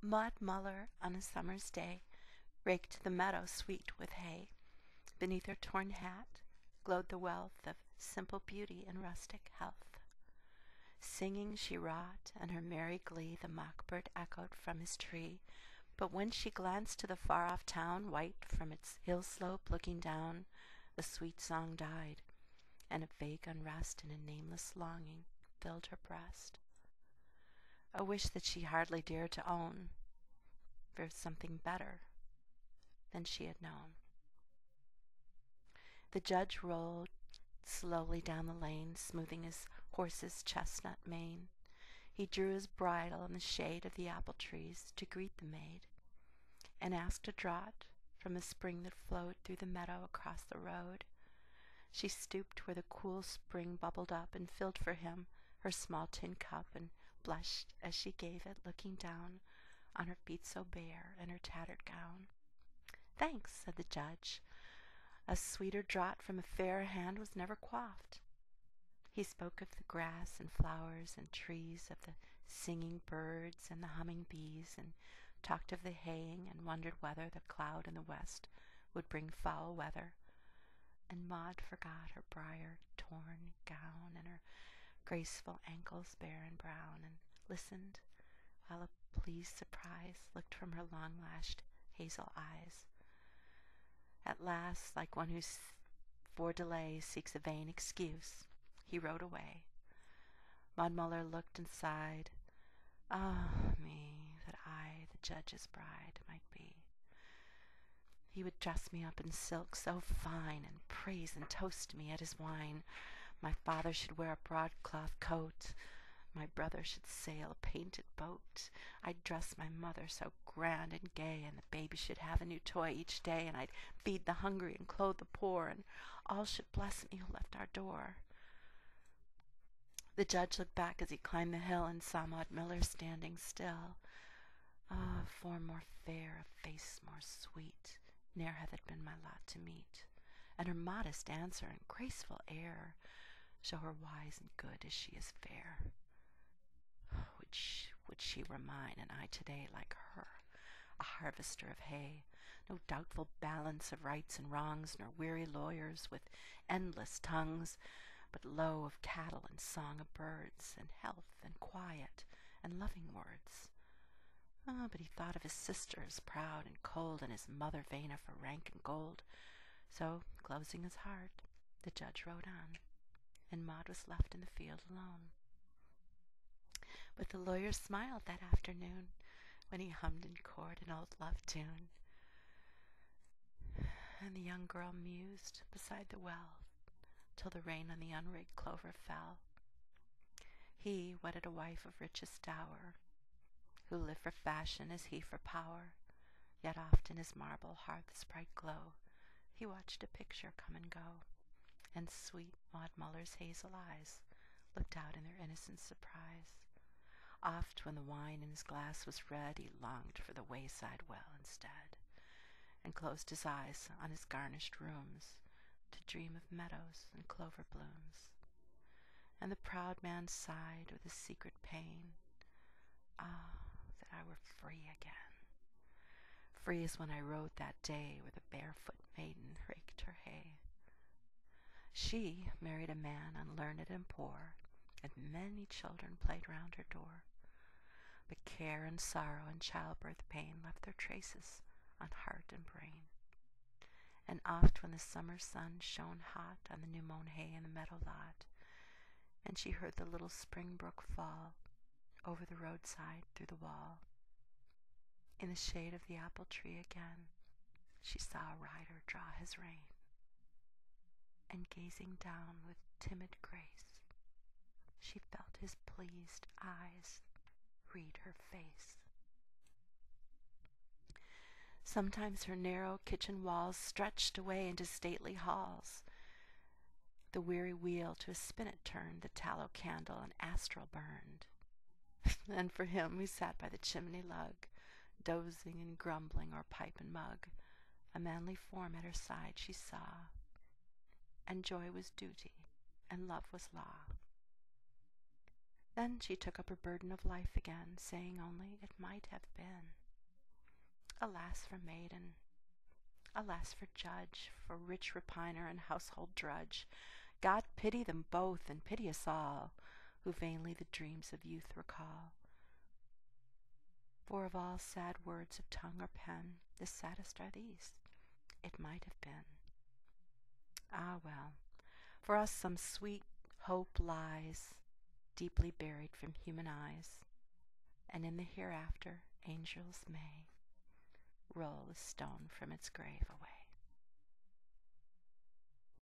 Maud Muller, on a summer's day, raked the meadow sweet with hay. Beneath her torn hat glowed the wealth of simple beauty and rustic health. Singing she wrought, and her merry glee the mock-bird echoed from his tree. But when she glanced to the far-off town, white from its hill-slope looking down, the sweet song died, and a vague unrest and a nameless longing filled her breast. A wish that she hardly dared to own, for something better than she had known. The judge rolled slowly down the lane, smoothing his horse's chestnut mane. He drew his bridle in the shade of the apple trees to greet the maid, and asked a draught from a spring that flowed through the meadow across the road. She stooped where the cool spring bubbled up and filled for him her small tin cup, and blushed as she gave it, looking down on her feet so bare and her tattered gown. "Thanks," said the judge. A sweeter draught from a fairer hand was never quaffed. He spoke of the grass and flowers and trees, of the singing birds and the humming bees, and talked of the haying, and wondered whether the cloud in the west would bring foul weather. And Maud forgot her briar-torn gown and her graceful ankles bare and brown, and listened while a pleased surprise looked from her long-lashed hazel eyes. At last, like one who for delay seeks a vain excuse, he rode away. Maud Muller looked and sighed. Ah me, that I, the judge's bride, might be. He would dress me up in silk so fine, and praise and toast me at his wine. My father should wear a broadcloth coat, my brother should sail a painted boat. I'd dress my mother so grand and gay, and the baby should have a new toy each day, and I'd feed the hungry and clothe the poor, and all should bless me who left our door. The judge looked back as he climbed the hill, and saw Maud Muller standing still. Ah, form more fair, a face more sweet, ne'er hath it been my lot to meet. And her modest answer and graceful air show her wise and good as she is fair. Would she were mine, and I today like her, a harvester of hay, no doubtful balance of rights and wrongs, nor weary lawyers with endless tongues, but low of cattle and song of birds, and health and quiet and loving words. But he thought of his sisters, proud and cold, and his mother vain of her rank and gold. So, closing his heart, the judge rode on, and Maud was left in the field alone. But the lawyer smiled that afternoon, when he hummed in court an old love tune, and the young girl mused beside the well till the rain on the unrigged clover fell. He wedded a wife of richest dower, who lived for fashion as he for power, yet oft in his marble hearth's bright glow he watched a picture come and go, and sweet Maud Muller's hazel eyes looked out in their innocent surprise. Oft when the wine in his glass was red, he longed for the wayside well instead, and closed his eyes on his garnished rooms to dream of meadows and clover blooms. And the proud man sighed with a secret pain, "Ah, that I were free again, free as when I rode that day where the barefoot maiden raked her hay." She married a man unlearned and poor, and many children played round her door. But care and sorrow and childbirth pain left their traces on heart and brain. And oft when the summer sun shone hot on the new-mown hay in the meadow lot, and she heard the little spring brook fall over the roadside through the wall, in the shade of the apple tree again she saw a rider draw his rein, and gazing down with timid grace, she felt his pleased eyes read her face. Sometimes her narrow kitchen walls stretched away into stately halls. The weary wheel to a spinnet turned, the tallow candle an astral burned. And for him who sat by the chimney lug, dozing and grumbling o'er pipe and mug, a manly form at her side she saw, and joy was duty, and love was law. Then she took up her burden of life again, saying only, "It might have been." Alas for maiden, alas for judge, for rich repiner and household drudge. God pity them both, and pity us all, who vainly the dreams of youth recall. For of all sad words of tongue or pen, the saddest are these: "It might have been." Ah well, for us some sweet hope lies, deeply buried from human eyes, and in the hereafter angels may roll a stone from its grave away.